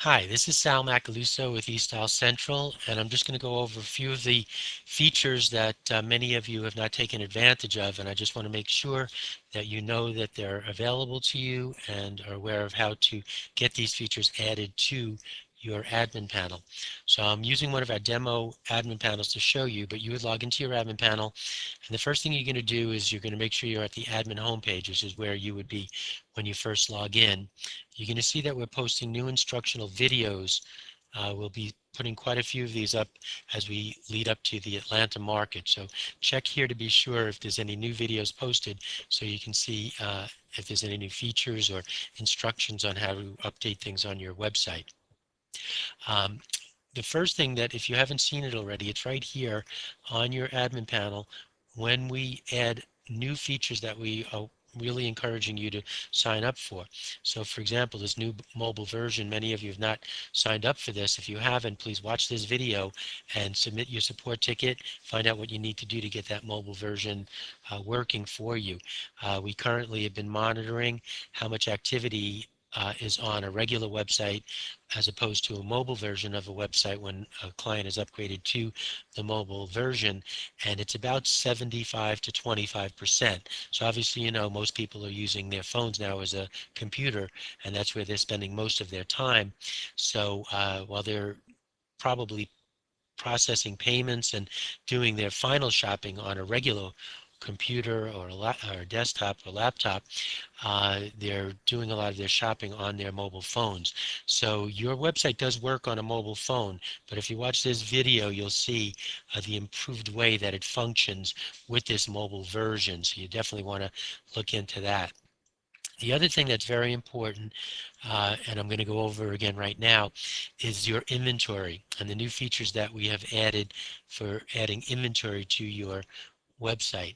Hi, this is Sal Macaluso with eStyle Central, and I'm just going to go over a few of the features that many of you have not taken advantage of, and I just want to make sure that you know that they're available to you and are aware of how to get these features added to your admin panel. So I'm using one of our demo admin panels to show you, but you would log into your admin panel, and the first thing you're going to do is you're going to make sure you're at the admin homepage, which is where you would be when you first log in. You're going to see that we're posting new instructional videos. We'll be putting quite a few of these up as we lead up to the Atlanta market. So check here to be sure if there's any new videos posted so you can see if there's any new features or instructions on how to update things on your website. Um, the first thing that if you haven't seen it already, it's right here on your admin panel. When we add new features that we are really encouraging you to sign up for. So for example, this new mobile version, many of you have not signed up for this. If you haven't, please watch this video and submit your support ticket. Find out what you need to do to get that mobile version working for you. We currently have been monitoring how much activity is on a regular website as opposed to a mobile version of a website when a client is upgraded to the mobile version, and it's about 75 to 25%. So obviously, you know, most people are using their phones now as a computer, and that's where they're spending most of their time. So while they're probably processing payments and doing their final shopping on a regular computer or or desktop or laptop, they're doing a lot of their shopping on their mobile phones. So your website does work on a mobile phone, but if you watch this video, you'll see the improved way that it functions with this mobile version. So you definitely want to look into that. The other thing that's very important, and I'm going to go over again right now, is your inventory and the new features that we have added for adding inventory to your website.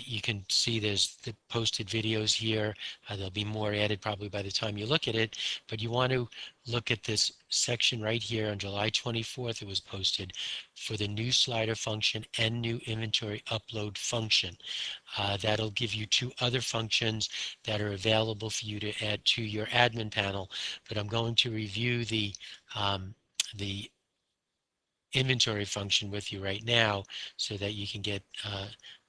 You can see there's the posted videos here. There'll be more added probably by the time you look at it, but you want to look at this section right here on July 24th. It was posted for the new slider function and new inventory upload function. That'll give you two other functions that are available for you to add to your admin panel, but I'm going to review the inventory function with you right now so that you can get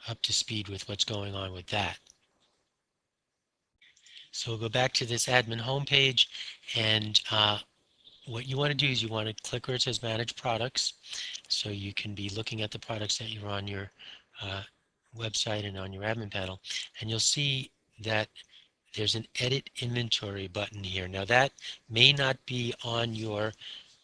up to speed with what's going on with that. So we'll go back to this admin homepage, and what you want to do is you want to click where it says manage products, so you can be looking at the products that are on your uh, website and on your admin panel, and you'll see that there's an edit inventory button here. Now that may not be on your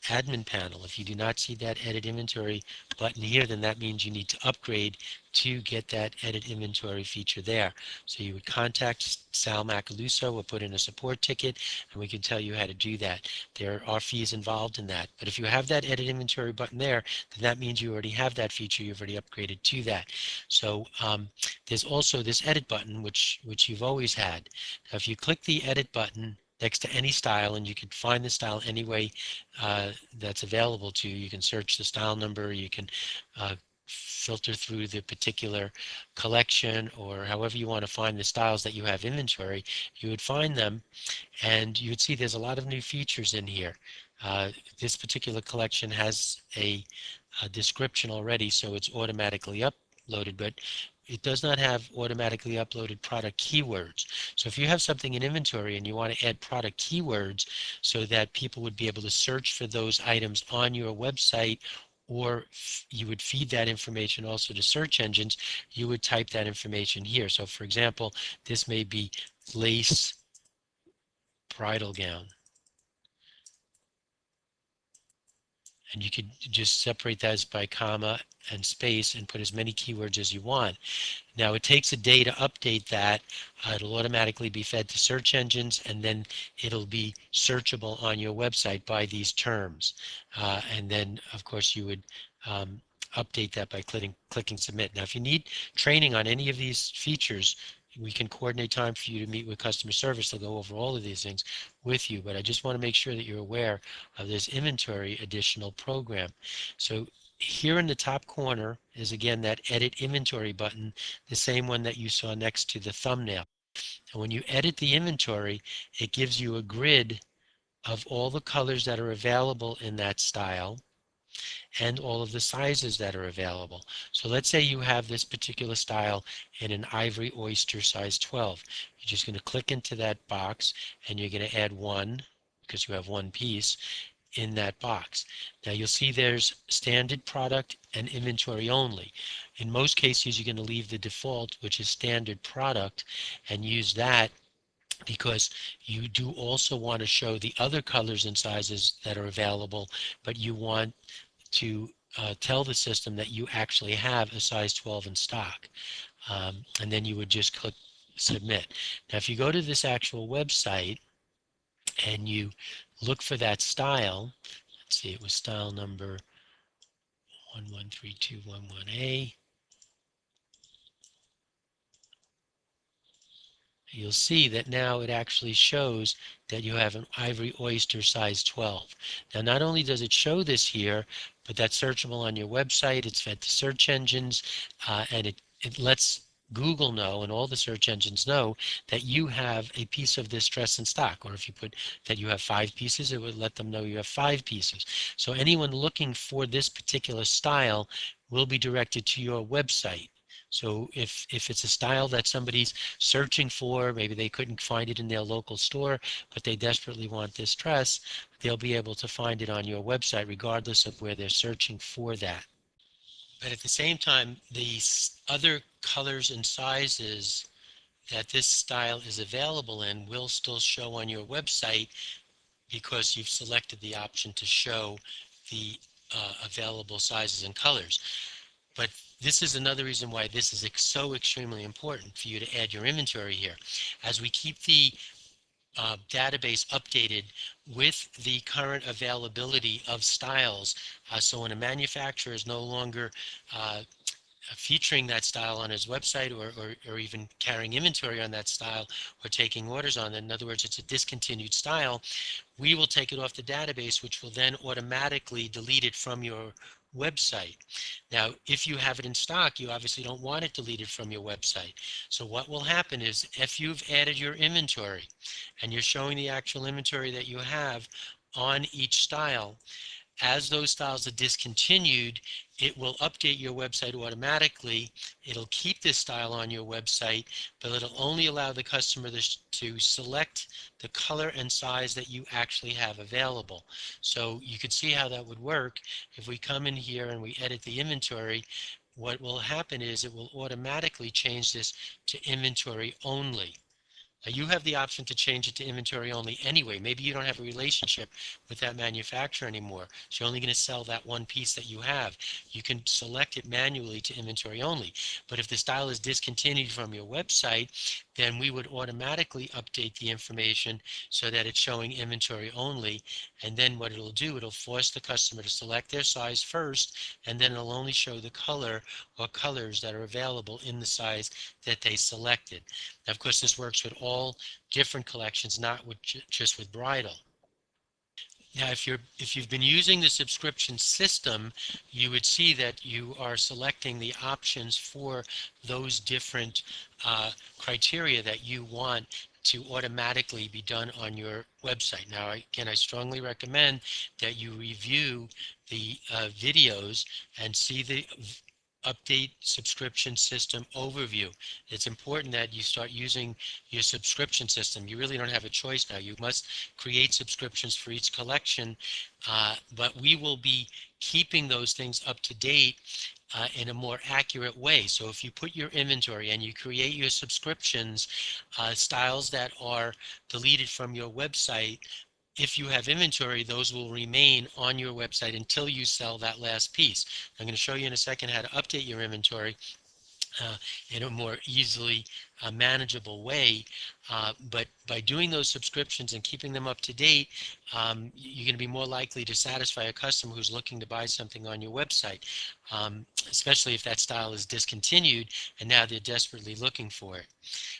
admin panel. If you do not see that edit inventory button here, then that means you need to upgrade to get that edit inventory feature there. So you would contact Sal Macaluso or put in a support ticket, and we can tell you how to do that. There are fees involved in that. But if you have that edit inventory button there, then that means you already have that feature. You've already upgraded to that. So there's also this edit button, which you've always had. Now, if you click the edit button next to any style, and you can find the style any way that's available to you. You can search the style number, you can filter through the particular collection, or however you want to find the styles that you have inventory, you would find them, and you would see there's a lot of new features in here. This particular collection has a description already, so it's automatically uploaded, but it does not have automatically uploaded product keywords. So if you have something in inventory and you want to add product keywords so that people would be able to search for those items on your website, or you would feed that information also to search engines, you would type that information here. So for example, this may be lace bridal gown. And you could just separate that by comma and space and put as many keywords as you want. Now it takes a day to update that. It'll automatically be fed to search engines, and then it'll be searchable on your website by these terms. And then of course you would update that by clicking submit. Now if you need training on any of these features, we can coordinate time for you to meet with customer service. They'll go over all of these things with you, but I just want to make sure that you're aware of this inventory additional program. So here in the top corner is again that edit inventory button, the same one that you saw next to the thumbnail. And when you edit the inventory, it gives you a grid of all the colors that are available in that style and all of the sizes that are available. So let's say you have this particular style in an ivory oyster size 12. You're just going to click into that box and you're going to add one because you have one piece in that box. Now you'll see there's standard product and inventory only. In most cases, you're going to leave the default, which is standard product, and use that because you do also want to show the other colors and sizes that are available, but you want to tell the system that you actually have a size 12 in stock. And then you would just click submit. Now, if you go to this actual website and you look for that style, let's see, it was style number 113211A. You'll see that now it actually shows that you have an ivory oyster size 12. Now, not only does it show this here, but that's searchable on your website. It's fed to search engines, and it lets Google know and all the search engines know that you have a piece of this dress in stock. Or if you put that you have 5 pieces, it would let them know you have 5 pieces. So anyone looking for this particular style will be directed to your website. So if it's a style that somebody's searching for, maybe they couldn't find it in their local store, but they desperately want this dress, they'll be able to find it on your website regardless of where they're searching for that. But at the same time, the other colors and sizes that this style is available in will still show on your website because you've selected the option to show the available sizes and colors. But this is another reason why this is so extremely important for you to add your inventory here. As we keep the database updated with the current availability of styles, so when a manufacturer is no longer featuring that style on his website or even carrying inventory on that style or taking orders on it, in other words, it's a discontinued style, we will take it off the database, which will then automatically delete it from your website. Now, if you have it in stock, you obviously don't want it deleted from your website. So what will happen is if you've added your inventory and you're showing the actual inventory that you have on each style, as those styles are discontinued, it will update your website automatically. It'll keep this style on your website, but it'll only allow the customer to select the color and size that you actually have available. So you can see how that would work. If we come in here and we edit the inventory, what will happen is it will automatically change this to inventory only. You have the option to change it to inventory only anyway. Maybe you don't have a relationship with that manufacturer anymore. So you're only going to sell that one piece that you have. You can select it manually to inventory only. But if the style is discontinued from your website, then we would automatically update the information so that it's showing inventory only. And then what it'll do, it'll force the customer to select their size first, and then it'll only show the color or colors that are available in the size that they selected. Now, of course, this works with all different collections, not with just with bridal. Now, if you've been using the subscription system, you would see that you are selecting the options for those different criteria that you want to automatically be done on your website. Now, again, I strongly recommend that you review the videos and see the update subscription system overview. It's important that you start using your subscription system. You really don't have a choice now. You must create subscriptions for each collection, but we will be keeping those things up to date in a more accurate way. So if you put your inventory and you create your subscriptions, styles that are deleted from your website, if you have inventory, those will remain on your website until you sell that last piece. I'm going to show you in a second how to update your inventory in a more easily manageable way. But by doing those subscriptions and keeping them up to date, you're going to be more likely to satisfy a customer who's looking to buy something on your website, especially if that style is discontinued and now they're desperately looking for it.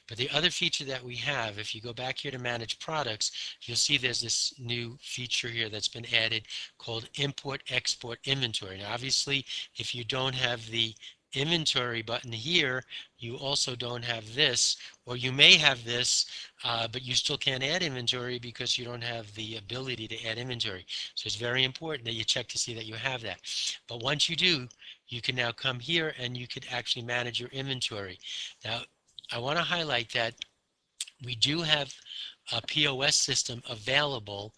But the other feature that we have, if you go back here to manage products, you'll see there's this new feature here that's been added called import export inventory. Now, obviously, if you don't have the inventory button here, you also don't have this, or you may have this, but you still can't add inventory because you don't have the ability to add inventory. So it's very important that you check to see that you have that. But once you do, you can now come here and you could actually manage your inventory. Now, I want to highlight that we do have a POS system available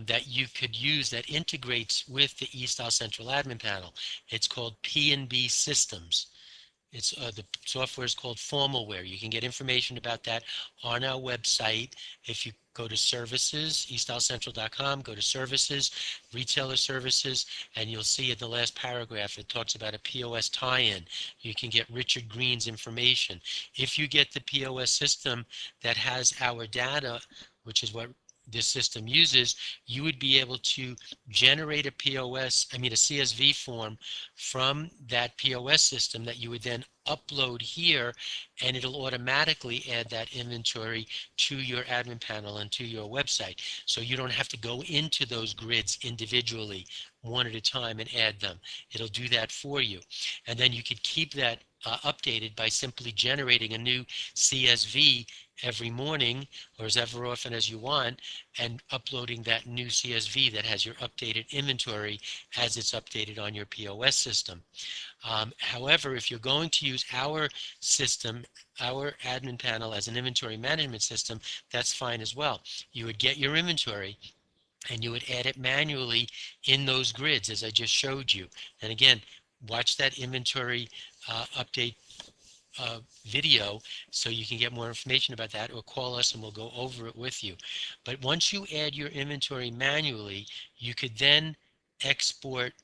that you could use that integrates with the eStyle Central Admin Panel. It's called P&B Systems. It's the software is called Formalware. You can get information about that on our website. If you go to services, estylecentral.com, go to services, retailer services, and you'll see in the last paragraph it talks about a POS tie-in. You can get Richard Green's information. If you get the POS system that has our data, which is what this system uses, you would be able to generate a CSV form from that POS system that you would then upload here, and it'll automatically add that inventory to your admin panel and to your website. So you don't have to go into those grids individually one at a time and add them. It'll do that for you. And then you could keep that updated by simply generating a new CSV every morning or as ever often as you want, and uploading that new CSV that has your updated inventory as it's updated on your POS system. However, if you're going to use our system, our admin panel as an inventory management system, that's fine as well. You would get your inventory and you would add it manually in those grids as I just showed you. And again, watch that inventory update video so you can get more information about that, or call us and we'll go over it with you. But once you add your inventory manually, you could then export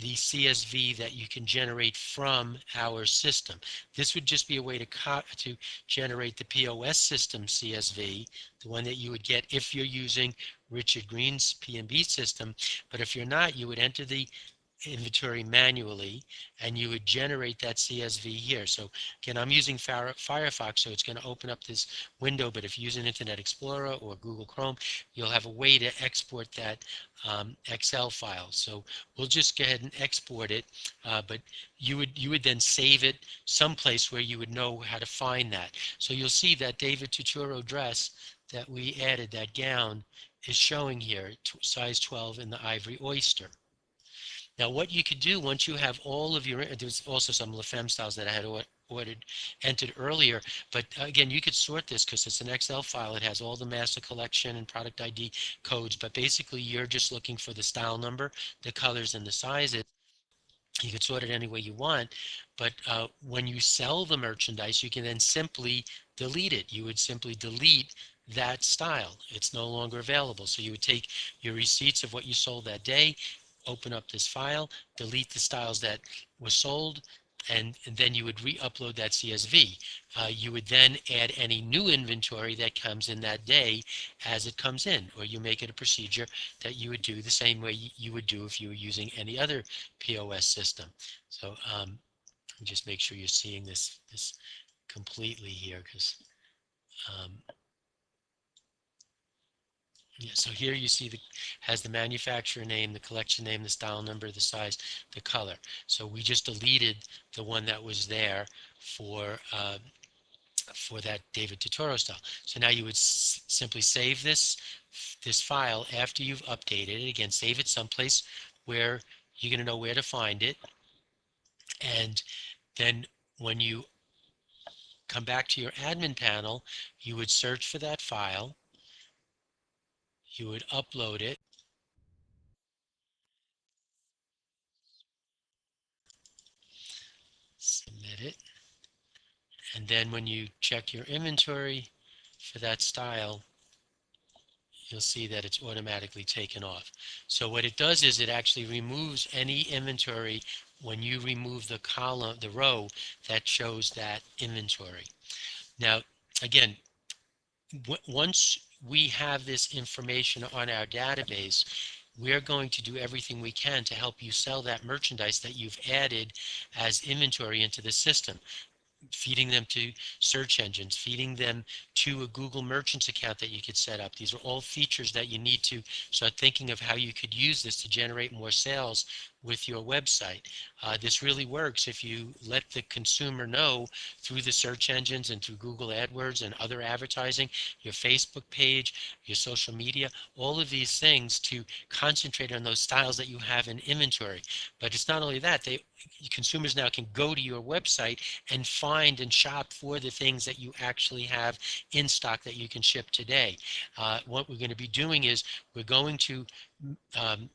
the CSV that you can generate from our system. This would just be a way to generate the POS system CSV, the one that you would get if you're using Richard Green's P&B system. But if you're not, you would enter the inventory manually and you would generate that CSV here. So again, I'm using Firefox, so it's going to open up this window, but if you use an Internet Explorer or Google Chrome, you'll have a way to export that Excel file. So we'll just go ahead and export it, but you would then save it someplace where you would know how to find that. So you'll see that David Tuturo dress that we added, that gown, is showing here, size 12 in the Ivory Oyster. Now, what you could do once you have all of your, there's also some La Femme styles that I had entered earlier, but again, you could sort this because it's an Excel file. It has all the master collection and product ID codes, but basically you're just looking for the style number, the colors, and the sizes. You can sort it any way you want, but when you sell the merchandise, you can then simply delete it. You would simply delete that style. It's no longer available. So you would take your receipts of what you sold that day, open up this file, delete the styles that were sold, and then you would re-upload that CSV. You would then add any new inventory that comes in that day as it comes in, or you make it a procedure that you would do the same way you would do if you were using any other POS system. So just make sure you're seeing this completely here, because yeah, so here you see has the manufacturer name, the collection name, the style number, the size, the color. So we just deleted the one that was there for that David Tutoro style. So now you would simply save this file after you've updated it. Again, save it someplace where you're going to know where to find it. And then when you come back to your admin panel, you would search for that file. You would upload it. Submit it. And then when you check your inventory for that style, you'll see that it's automatically taken off. So what it does is it actually removes any inventory when you remove the column, the row that shows that inventory. Now, again, once we have this information on our database, we're going to do everything we can to help you sell that merchandise that you've added as inventory into the system, feeding them to search engines, feeding them to a Google Merchants account that you could set up. These are all features that you need to start thinking of how you could use this to generate more sales with your website. This really works if you let the consumer know through the search engines and through Google AdWords and other advertising, your Facebook page, your social media, all of these things to concentrate on those styles that you have in inventory. But it's not only that, consumers now can go to your website and find and shop for the things that you actually have in stock that you can ship today. What we're going to be doing is we're going to um,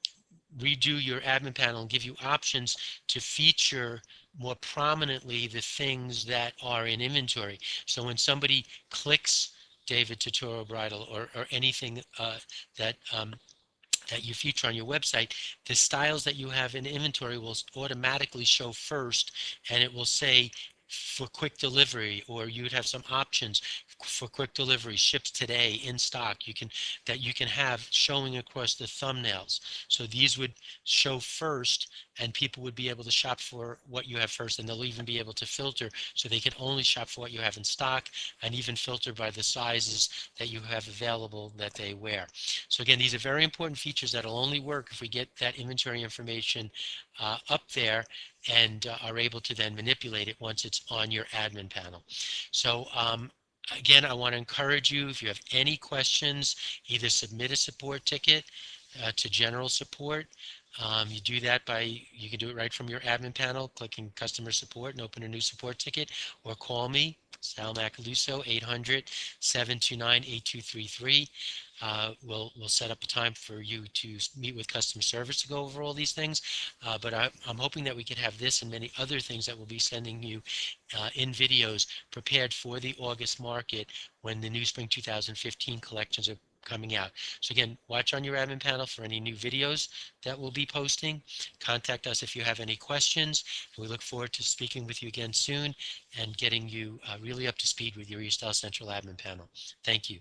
redo your admin panel and give you options to feature more prominently the things that are in inventory. So when somebody clicks David Totoro Bridal or anything that that you feature on your website, the styles that you have in inventory will automatically show first, and it will say for quick delivery, or you would have some options for quick delivery, ships today, in stock, you can have showing across the thumbnails. So these would show first, and people would be able to shop for what you have first, and they'll even be able to filter, so they can only shop for what you have in stock, and even filter by the sizes that you have available that they wear. So again, these are very important features that'll only work if we get that inventory information up there and are able to then manipulate it once it's on your admin panel. So again, I want to encourage you, if you have any questions, either submit a support ticket to general support. You do that you can do it right from your admin panel, clicking customer support and open a new support ticket, or call me, Sal Macaluso, 800-729-8233. We'll set up a time for you to meet with customer service to go over all these things. But I'm hoping that we could have this and many other things that we'll be sending you in videos prepared for the August market when the new spring 2015 collections are coming out. So again, watch on your admin panel for any new videos that we'll be posting. Contact us if you have any questions. We look forward to speaking with you again soon and getting you really up to speed with your eStyle Central admin panel. Thank you.